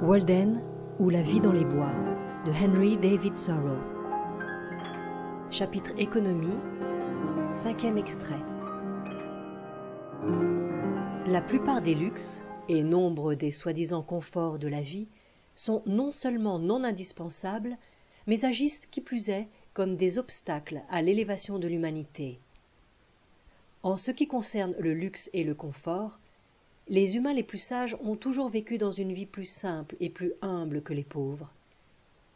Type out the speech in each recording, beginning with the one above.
Walden ou La vie dans les bois de Henry David Thoreau. Chapitre économie, 5e extrait. La plupart des luxes et nombre des soi-disant conforts de la vie sont non seulement non indispensables, mais agissent qui plus est comme des obstacles à l'élévation de l'humanité. En ce qui concerne le luxe et le confort, les humains les plus sages ont toujours vécu dans une vie plus simple et plus humble que les pauvres.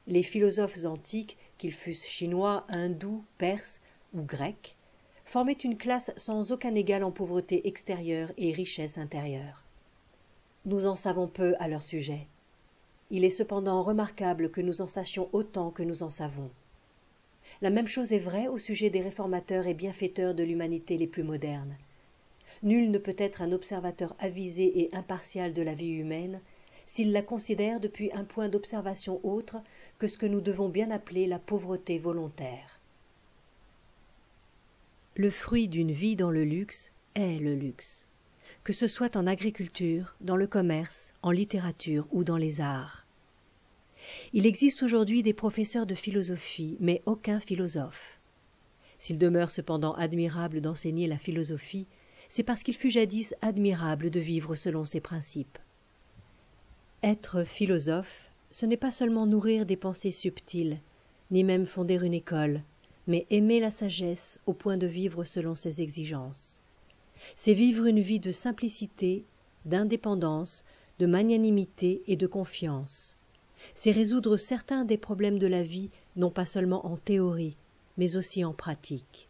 Les philosophes antiques, qu'ils fussent chinois, hindous, perses ou grecs, formaient une classe sans aucun égal en pauvreté extérieure et richesse intérieure. Nous en savons peu à leur sujet. Il est cependant remarquable que nous en sachions autant que nous en savons. La même chose est vraie au sujet des réformateurs et bienfaiteurs de l'humanité les plus modernes. Nul ne peut être un observateur avisé et impartial de la vie humaine s'il la considère depuis un point d'observation autre que ce que nous devons bien appeler la pauvreté volontaire. Le fruit d'une vie dans le luxe est le luxe, que ce soit en agriculture, dans le commerce, en littérature ou dans les arts. Il existe aujourd'hui des professeurs de philosophie, mais aucun philosophe. S'il demeure cependant admirable d'enseigner la philosophie, c'est parce qu'il fut jadis admirable de vivre selon ses principes. Être philosophe, ce n'est pas seulement nourrir des pensées subtiles, ni même fonder une école, mais aimer la sagesse au point de vivre selon ses exigences. C'est vivre une vie de simplicité, d'indépendance, de magnanimité et de confiance. C'est résoudre certains des problèmes de la vie, non pas seulement en théorie, mais aussi en pratique.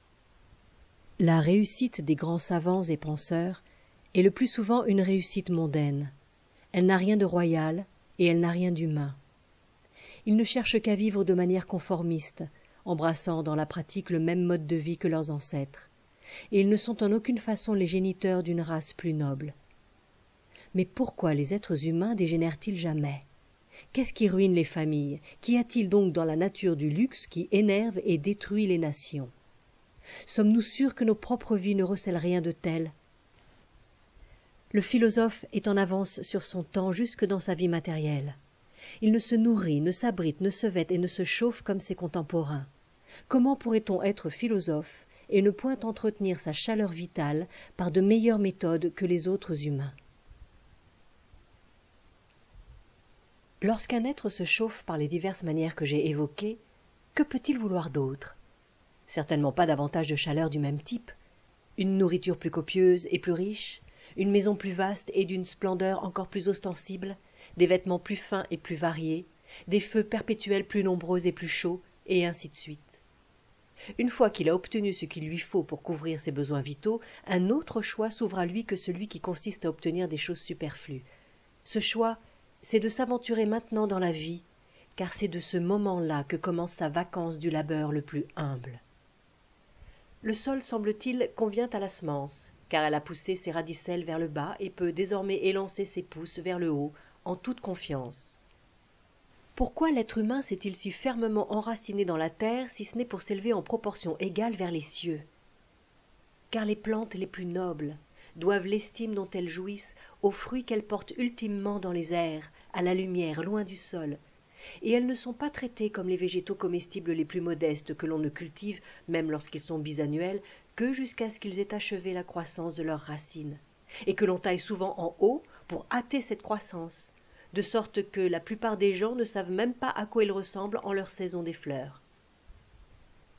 La réussite des grands savants et penseurs est le plus souvent une réussite mondaine. Elle n'a rien de royal et elle n'a rien d'humain. Ils ne cherchent qu'à vivre de manière conformiste, embrassant dans la pratique le même mode de vie que leurs ancêtres, et ils ne sont en aucune façon les géniteurs d'une race plus noble. Mais pourquoi les êtres humains dégénèrent-ils jamais? Qu'est-ce qui ruine les familles? Qu'y a-t-il donc dans la nature du luxe qui énerve et détruit les nations? Sommes-nous sûrs que nos propres vies ne recèlent rien de tel? Le philosophe est en avance sur son temps jusque dans sa vie matérielle. Il ne se nourrit, ne s'abrite, ne se vête et ne se chauffe comme ses contemporains. Comment pourrait-on être philosophe et ne point entretenir sa chaleur vitale par de meilleures méthodes que les autres humains? Lorsqu'un être se chauffe par les diverses manières que j'ai évoquées, que peut-il vouloir d'autre? Certainement pas davantage de chaleur du même type. Une nourriture plus copieuse et plus riche, une maison plus vaste et d'une splendeur encore plus ostensible, des vêtements plus fins et plus variés, des feux perpétuels plus nombreux et plus chauds, et ainsi de suite. Une fois qu'il a obtenu ce qu'il lui faut pour couvrir ses besoins vitaux, un autre choix s'ouvre à lui que celui qui consiste à obtenir des choses superflues. Ce choix, c'est de s'aventurer maintenant dans la vie, car c'est de ce moment-là que commence sa vacance du labeur le plus humble. Le sol, semble-t-il, convient à la semence, car elle a poussé ses radicelles vers le bas et peut désormais élancer ses pousses vers le haut, en toute confiance. Pourquoi l'être humain s'est-il si fermement enraciné dans la terre, si ce n'est pour s'élever en proportion égale vers les cieux? Car les plantes les plus nobles doivent l'estime dont elles jouissent aux fruits qu'elles portent ultimement dans les airs, à la lumière, loin du sol, et elles ne sont pas traitées comme les végétaux comestibles les plus modestes que l'on ne cultive, même lorsqu'ils sont bisannuels, que jusqu'à ce qu'ils aient achevé la croissance de leurs racines, et que l'on taille souvent en haut pour hâter cette croissance, de sorte que la plupart des gens ne savent même pas à quoi ils ressemblent en leur saison des fleurs.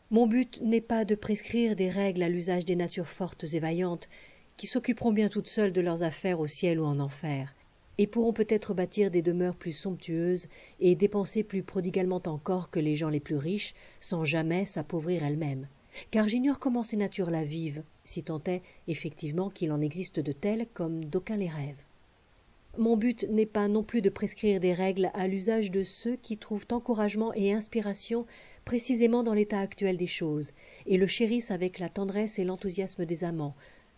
Mon but n'est pas de prescrire des règles à l'usage des natures fortes et vaillantes, qui s'occuperont bien toutes seules de leurs affaires au ciel ou en enfer, et pourront peut-être bâtir des demeures plus somptueuses et dépenser plus prodigalement encore que les gens les plus riches, sans jamais s'appauvrir elles-mêmes. Car j'ignore comment ces natures-là vivent, si tant est effectivement qu'il en existe de telles comme d'aucuns les rêvent. Mon but n'est pas non plus de prescrire des règles à l'usage de ceux qui trouvent encouragement et inspiration précisément dans l'état actuel des choses, et le chérissent avec la tendresse et l'enthousiasme des amants.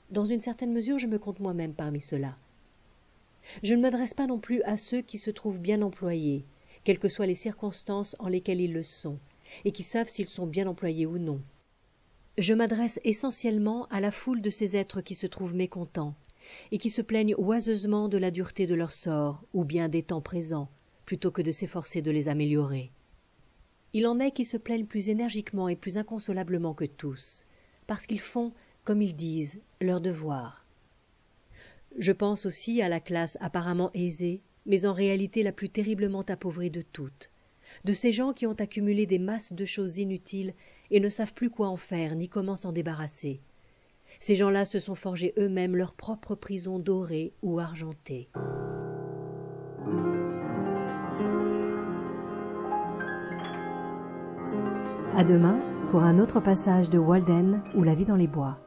Dans une certaine mesure, je me compte moi-même parmi ceux-là. Je ne m'adresse pas non plus à ceux qui se trouvent bien employés, quelles que soient les circonstances en lesquelles ils le sont, et qui savent s'ils sont bien employés ou non. Je m'adresse essentiellement à la foule de ces êtres qui se trouvent mécontents, et qui se plaignent oiseusement de la dureté de leur sort, ou bien des temps présents, plutôt que de s'efforcer de les améliorer. Il en est qui se plaignent plus énergiquement et plus inconsolablement que tous, parce qu'ils font, comme ils disent, leur devoir. Je pense aussi à la classe apparemment aisée, mais en réalité la plus terriblement appauvrie de toutes, de ces gens qui ont accumulé des masses de choses inutiles et ne savent plus quoi en faire ni comment s'en débarrasser. Ces gens-là se sont forgés eux-mêmes leur propre prison dorée ou argentée. À demain pour un autre passage de Walden ou La vie dans les bois.